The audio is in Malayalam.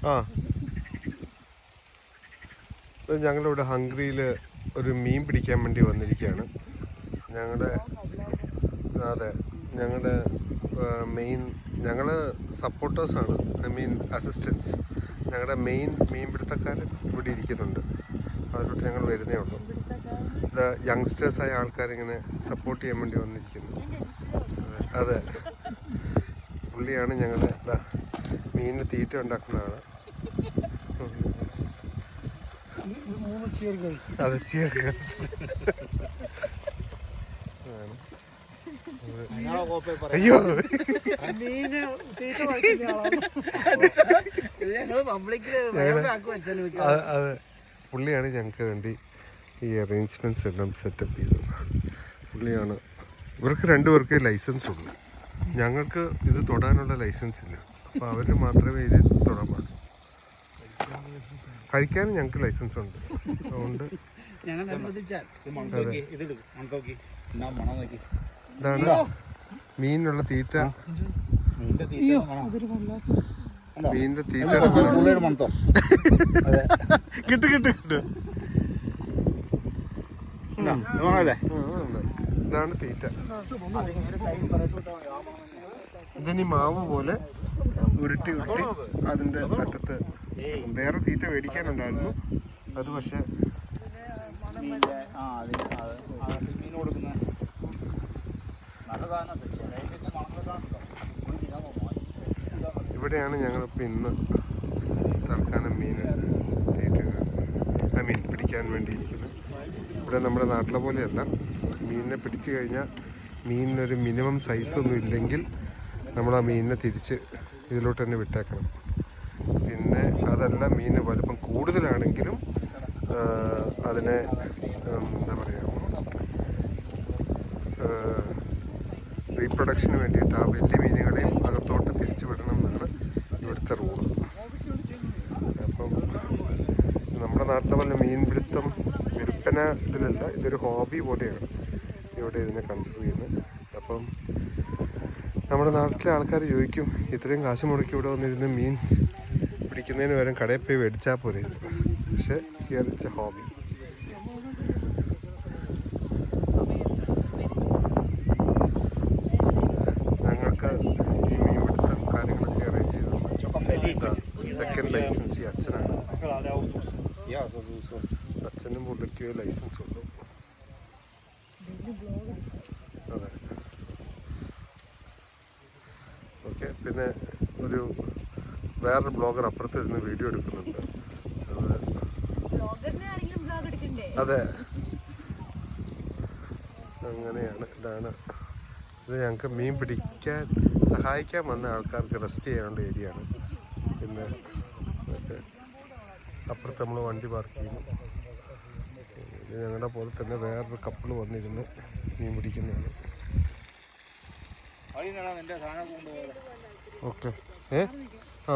ആ, ഞങ്ങളിവിടെ ഹംഗറിയിൽ ഒരു മീൻ പിടിക്കാൻ വേണ്ടി വന്നിരിക്കുകയാണ്. ഞങ്ങളുടെ അതെ, ഞങ്ങളുടെ മെയിൻ ഞങ്ങൾ സപ്പോർട്ടേഴ്സാണ്, ഐ മീൻ അസിസ്റ്റൻസ്. ഞങ്ങളുടെ മെയിൻ മീൻപിടുത്തക്കാരൻ ഇവിടെ ഇരിക്കുന്നുണ്ട്. അതിലോട്ട് ഞങ്ങൾ വരുന്നേ ഉള്ളൂ. ഇത് യങ്സ്റ്റേഴ്സായ ആൾക്കാരിങ്ങനെ സപ്പോർട്ട് ചെയ്യാൻ വേണ്ടി വന്നിരിക്കുന്നു. അതെ, പുള്ളിയാണ് ഞങ്ങൾ മീനിന് തീറ്റ ഉണ്ടാക്കുന്നതാണ്. അതെ, ചിയർ ഗേൾസ്. അയ്യോ, അതെ, പുള്ളിയാണ് ഞങ്ങൾക്ക് വേണ്ടി ഈ അറേഞ്ച്മെന്റ്സ് എല്ലാം സെറ്റപ്പ് ചെയ്തത്. പുള്ളിയാണ്. ഇവർക്ക് രണ്ടുപേർക്ക് ലൈസൻസ് ഉള്ളൂ, ഞങ്ങൾക്ക് ഇത് തൊടാനുള്ള ലൈസൻസ് ഇല്ല. അപ്പോൾ അവർ മാത്രമേ ഇത് തൊടാൻ പാടുള്ളൂ. കഴിക്കാനും ഞങ്ങൾക്ക് ലൈസൻസ് ഉണ്ട്. അതുകൊണ്ട് ഇതാണ് മീനിനുള്ള തീറ്റ. മീനിന്റെ തീറ്റ കിട്ടും. ഇതാണ് തീറ്റ. ഇതിനി മാവ് പോലെ ഉരുട്ടി അതിന്റെ അറ്റത്ത് വേറെ തീറ്റ മേടിക്കാനുണ്ടായിരുന്നു. അത് പക്ഷെ ഇവിടെയാണ് ഞങ്ങളിപ്പോൾ ഇന്ന് തൽക്കാലം മീൻ പിടിക്കാൻ വേണ്ടിയിരിക്കുന്നത്. ഇവിടെ നമ്മുടെ നാട്ടിലെ പോലെയല്ല. മീനിനെ പിടിച്ചു കഴിഞ്ഞാൽ മീനിനൊരു മിനിമം സൈസൊന്നും ഇല്ലെങ്കിൽ നമ്മൾ ആ മീനിനെ തിരിച്ച് ഇതിലോട്ട് തന്നെ വിട്ടേക്കണം. പിന്നെ അതല്ല, മീന് വലുപ്പം കൂടുതലാണെങ്കിലും അതിനെ എന്താ പറയുക, റീപ്രൊഡക്ഷന് വേണ്ടിയിട്ട് ആ വലിയ മീനുകളെയും അകത്തോട്ട് തിരിച്ചു വിടണം എന്നാണ് ഇവിടുത്തെ റൂള്. അപ്പം നമ്മുടെ നാട്ടിലെ പോലെ മീൻപിടുത്തം വിൽപ്പന ഇതിലല്ല, ഇതൊരു ഹോബി പോലെയാണ് ഇവിടെ ഇതിനെ കൺസിഡർ ചെയ്യുന്നത്. അപ്പം നമ്മുടെ നാട്ടിലെ ആൾക്കാർ ചോദിക്കും, ഇത്രയും കാശ് മുടക്കി ഇവിടെ വന്നിരുന്ന് മീൻ പിടിക്കുന്നതിന് വരെ കടയിൽ പോയി മേടിച്ചാൽ പോരെ. പക്ഷേ ഹിയർ ഇറ്റ്സ് എ ഹോബി. ഞങ്ങൾക്ക് ഈ മീൻപിടുത്തം കാര്യങ്ങളൊക്കെ അറേഞ്ച് ചെയ്തത് സെക്കൻഡ് ലൈസൻസ് ഈ അച്ഛനാണ്. അച്ഛനും പുള്ളിക്ക് ലൈസൻസ് ഉള്ളൂ. അതെ, ഓക്കെ. പിന്നെ ഒരു വേറൊരു ബ്ലോഗർ അപ്പുറത്തിരുന്ന് വീഡിയോ എടുക്കുന്നുണ്ട്. അതെ, അങ്ങനെയാണ്. ഇതാണ് ഇത് ഞങ്ങൾക്ക് മീൻ പിടിക്കാൻ സഹായിക്കാൻ വന്ന ആൾക്കാർക്ക് റെസ്റ്റ് ചെയ്യാനുള്ള ഏരിയ ആണ്. പിന്നെ അപ്പുറത്ത് നമ്മൾ വണ്ടി പാർക്ക് ചെയ്യുന്നു. ഞങ്ങളുടെ പോലെ തന്നെ വേറൊരു കപ്പിൾ വന്നിരുന്ന് മീൻ പിടിക്കുന്നതാണ്. ഓക്കെ. ആ